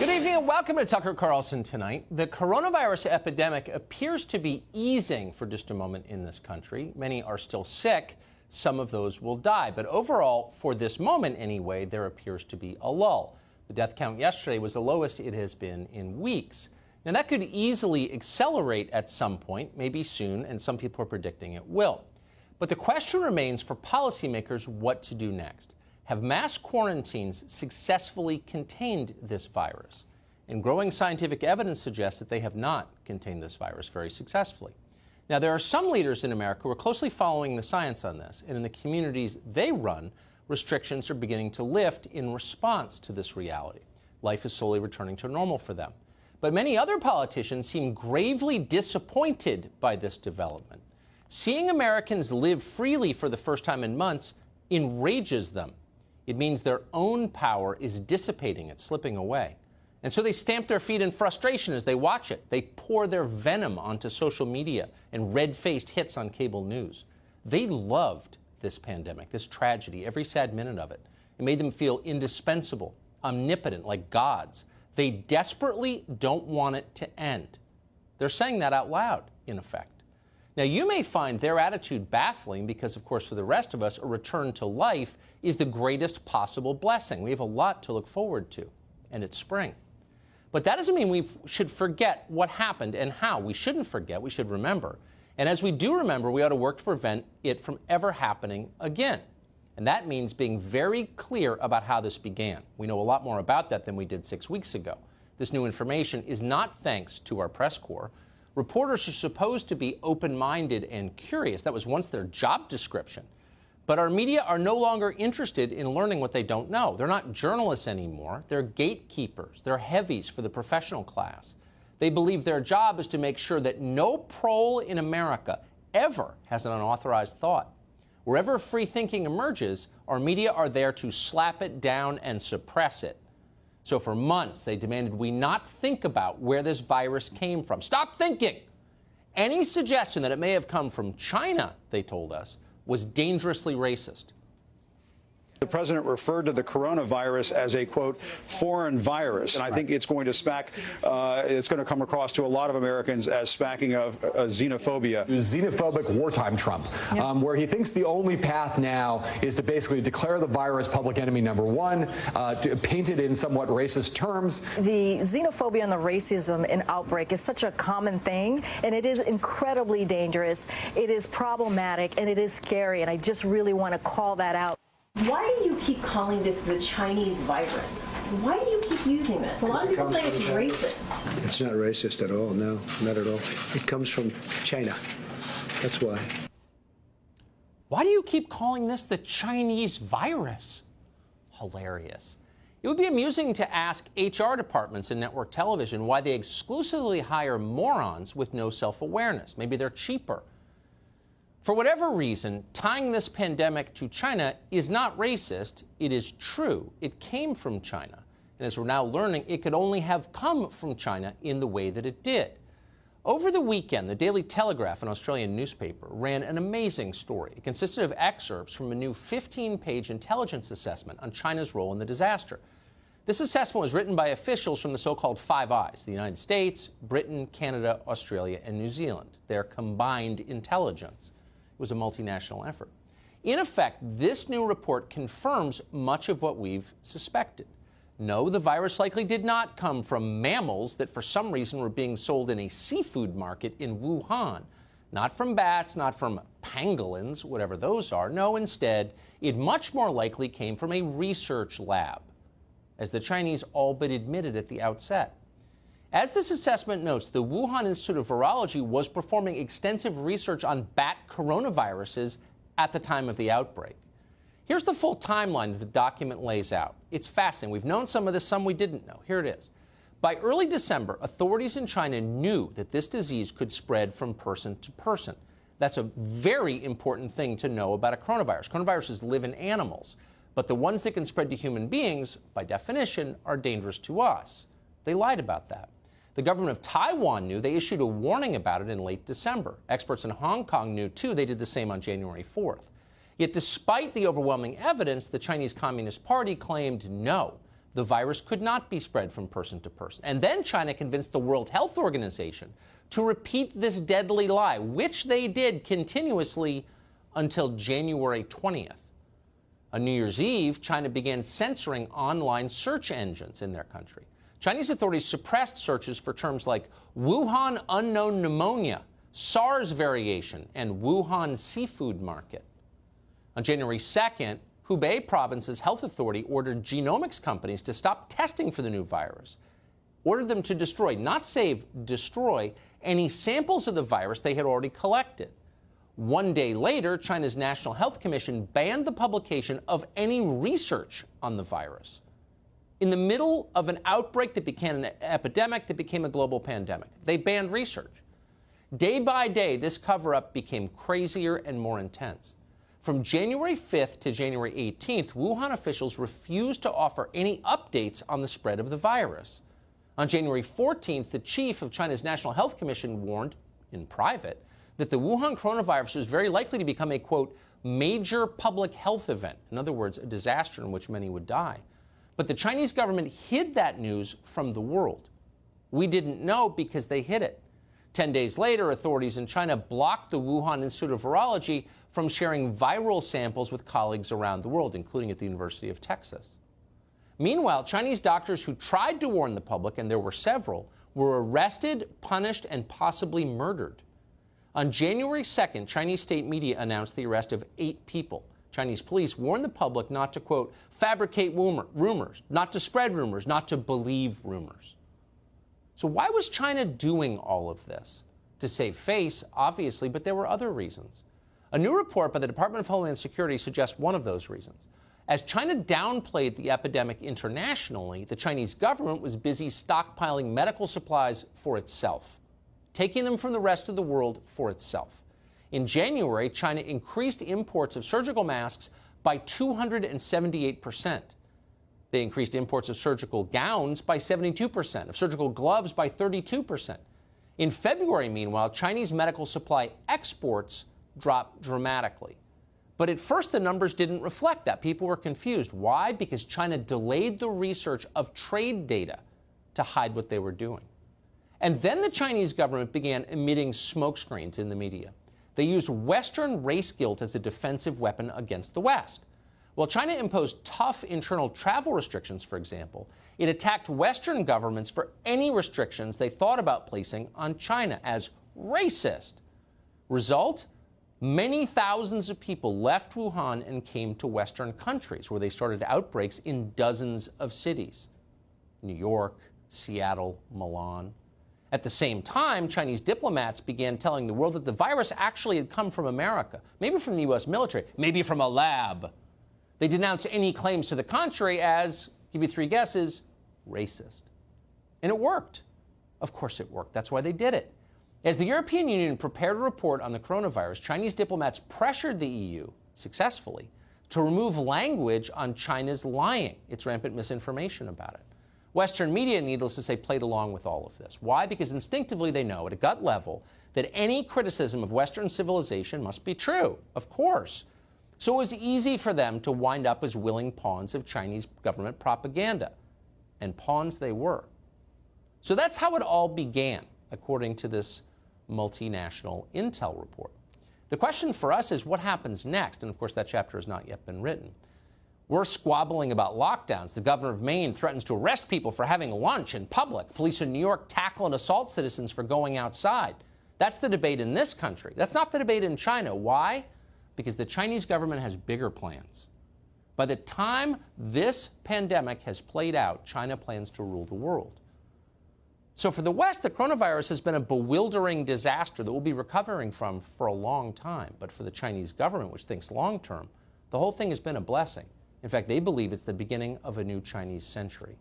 Good evening and welcome to Tucker Carlson tonight. The coronavirus epidemic appears to be easing for just a moment in this country. Many are still sick. Some of those will die. But overall, for this moment anyway, there appears to be a lull. The death count yesterday was the lowest it has been in weeks. Now, that could easily accelerate at some point, maybe soon, and some people are predicting it will. But the question remains for policymakers what to do next. Have mass quarantines successfully contained this virus? And growing scientific evidence suggests that they have not contained this virus very successfully. Now, there are some leaders in America who are closely following the science on this, and in the communities they run, restrictions are beginning to lift in response to this reality. Life is slowly returning to normal for them. But many other politicians seem gravely disappointed by this development. Seeing Americans live freely for the first time in months enrages them. It means their own power is dissipating, it's slipping away. And so they stamp their feet in frustration as they watch it. They pour their venom onto social media and red-faced hits on cable news. They loved this pandemic, this tragedy, every sad minute of it. It made them feel indispensable, omnipotent, like gods. They desperately don't want it to end. They're saying that out loud, in effect. Now, you may find their attitude baffling because, of course, for the rest of us, a return to life is the greatest possible blessing. We have a lot to look forward to, and it's spring. But that doesn't mean we should forget what happened and how. We shouldn't forget. We should remember. And as we do remember, we ought to work to prevent it from ever happening again. And that means being very clear about how this began. We know a lot more about that than we did 6 weeks ago. This new information is not thanks to our press corps. Reporters are supposed to be open-minded and curious. That was once their job description. But our media are no longer interested in learning what they don't know. They're not journalists anymore. They're gatekeepers. They're heavies for the professional class. They believe their job is to make sure that no prole in America ever has an unauthorized thought. Wherever free thinking emerges, our media are there to slap it down and suppress it. So for months, they demanded we not think about where this virus came from. Stop thinking! Any suggestion that it may have come from China, they told us, was dangerously racist. The president referred to the coronavirus as a, quote, foreign virus. And I think it's going to it's going to come across to a lot of Americans as smacking of xenophobia. Xenophobic wartime Trump, where he thinks the only path now is to basically declare the virus public enemy number one, to paint it in somewhat racist terms. The xenophobia and the racism in outbreak is such a common thing, and it is incredibly dangerous. It is problematic, and it is scary, and I just really want to call that out. Why do you keep calling this the Chinese virus? Why do you keep using this? A lot of people say it's racist. It's not racist at all, no, not at all. It comes from China. That's why. Why do you keep calling this the Chinese virus? Hilarious. It would be amusing to ask HR departments in network television why they exclusively hire morons with no self-awareness. Maybe they're cheaper. For whatever reason, tying this pandemic to China is not racist. It is true. It came from China. And as we're now learning, it could only have come from China in the way that it did. Over the weekend, the Daily Telegraph, an Australian newspaper, ran an amazing story. It consisted of excerpts from a new 15-page intelligence assessment on China's role in the disaster. This assessment was written by officials from the so-called Five Eyes, the United States, Britain, Canada, Australia, and New Zealand, their combined intelligence. It was a multinational effort. In effect, this new report confirms much of what we've suspected. No, the virus likely did not come from mammals that for some reason were being sold in a seafood market in Wuhan. Not from bats, not from pangolins, whatever those are. No, instead, it much more likely came from a research lab, as the Chinese all but admitted at the outset. As this assessment notes, the Wuhan Institute of Virology was performing extensive research on bat coronaviruses at the time of the outbreak. Here's the full timeline that the document lays out. It's fascinating. We've known some of this, some we didn't know. Here it is. By early December, authorities in China knew that this disease could spread from person to person. That's a very important thing to know about a coronavirus. Coronaviruses live in animals, but the ones that can spread to human beings, by definition, are dangerous to us. They lied about that. The government of Taiwan knew. They issued a warning about it in late December. Experts in Hong Kong knew, too. They did the same on January 4th. Yet despite the overwhelming evidence, the Chinese Communist Party claimed no. the virus could not be spread from person to person. And then China convinced the World Health Organization to repeat this deadly lie, which they did continuously until January 20th. On New Year's Eve, China began censoring online search engines in their country. Chinese authorities suppressed searches for terms like Wuhan unknown pneumonia, SARS variation, and Wuhan seafood market. On January 2nd, Hubei province's health authority ordered genomics companies to stop testing for the new virus, ordered them to destroy, not save, destroy, any samples of the virus they had already collected. One day later, China's National Health Commission banned the publication of any research on the virus. In the middle of an outbreak that became an epidemic, that became a global pandemic, they banned research. Day by day, this cover-up became crazier and more intense. From January 5th to January 18th, Wuhan officials refused to offer any updates on the spread of the virus. On January 14th, the chief of China's National Health Commission warned, in private, that the Wuhan coronavirus was very likely to become a, quote, major public health event. In other words, a disaster in which many would die. But the Chinese government hid that news from the world. We didn't know because they hid it. 10 days later, authorities in China blocked the Wuhan Institute of Virology from sharing viral samples with colleagues around the world, including at the University of Texas. Meanwhile, Chinese doctors who tried to warn the public, and there were several, were arrested, punished, and possibly murdered. On January 2nd, Chinese state media announced the arrest of 8 people. Chinese police warned the public not to, quote, fabricate rumors, not to spread rumors, not to believe rumors. So why was China doing all of this? To save face, obviously, but there were other reasons. A new report by the Department of Homeland Security suggests one of those reasons. As China downplayed the epidemic internationally, the Chinese government was busy stockpiling medical supplies for itself, taking them from the rest of the world for itself. In January, China increased imports of surgical masks by 278%. They increased imports of surgical gowns by 72%, of surgical gloves by 32%. In February, meanwhile, Chinese medical supply exports dropped dramatically. But at first, the numbers didn't reflect that. People were confused. Why? Because China delayed the research of trade data to hide what they were doing. And then the Chinese government began emitting smokescreens in the media. They used Western race guilt as a defensive weapon against the West. While China imposed tough internal travel restrictions, for example, it attacked Western governments for any restrictions they thought about placing on China as racist. Result? Many thousands of people left Wuhan and came to Western countries, where they started outbreaks in dozens of cities. New York, Seattle, Milan. At the same time, Chinese diplomats began telling the world that the virus actually had come from America, maybe from the U.S. military, maybe from a lab. They denounced any claims to the contrary as, give you 3 guesses, racist. And it worked. Of course it worked. That's why they did it. As the European Union prepared a report on the coronavirus, Chinese diplomats pressured the EU, successfully, to remove language on China's lying, its rampant misinformation about it. Western media, needless to say, played along with all of this. Why? Because instinctively they know at a gut level that any criticism of Western civilization must be true, of course. So it was easy for them to wind up as willing pawns of Chinese government propaganda. And pawns they were. So that's how it all began, according to this multinational intel report. The question for us is what happens next? And of course, that chapter has not yet been written. We're squabbling about lockdowns. The governor of Maine threatens to arrest people for having lunch in public. Police in New York tackle and assault citizens for going outside. That's the debate in this country. That's not the debate in China. Why? Because the Chinese government has bigger plans. By the time this pandemic has played out, China plans to rule the world. So for the West, the coronavirus has been a bewildering disaster that we'll be recovering from for a long time. But for the Chinese government, which thinks long term, the whole thing has been a blessing. In fact, they believe it's the beginning of a new Chinese century.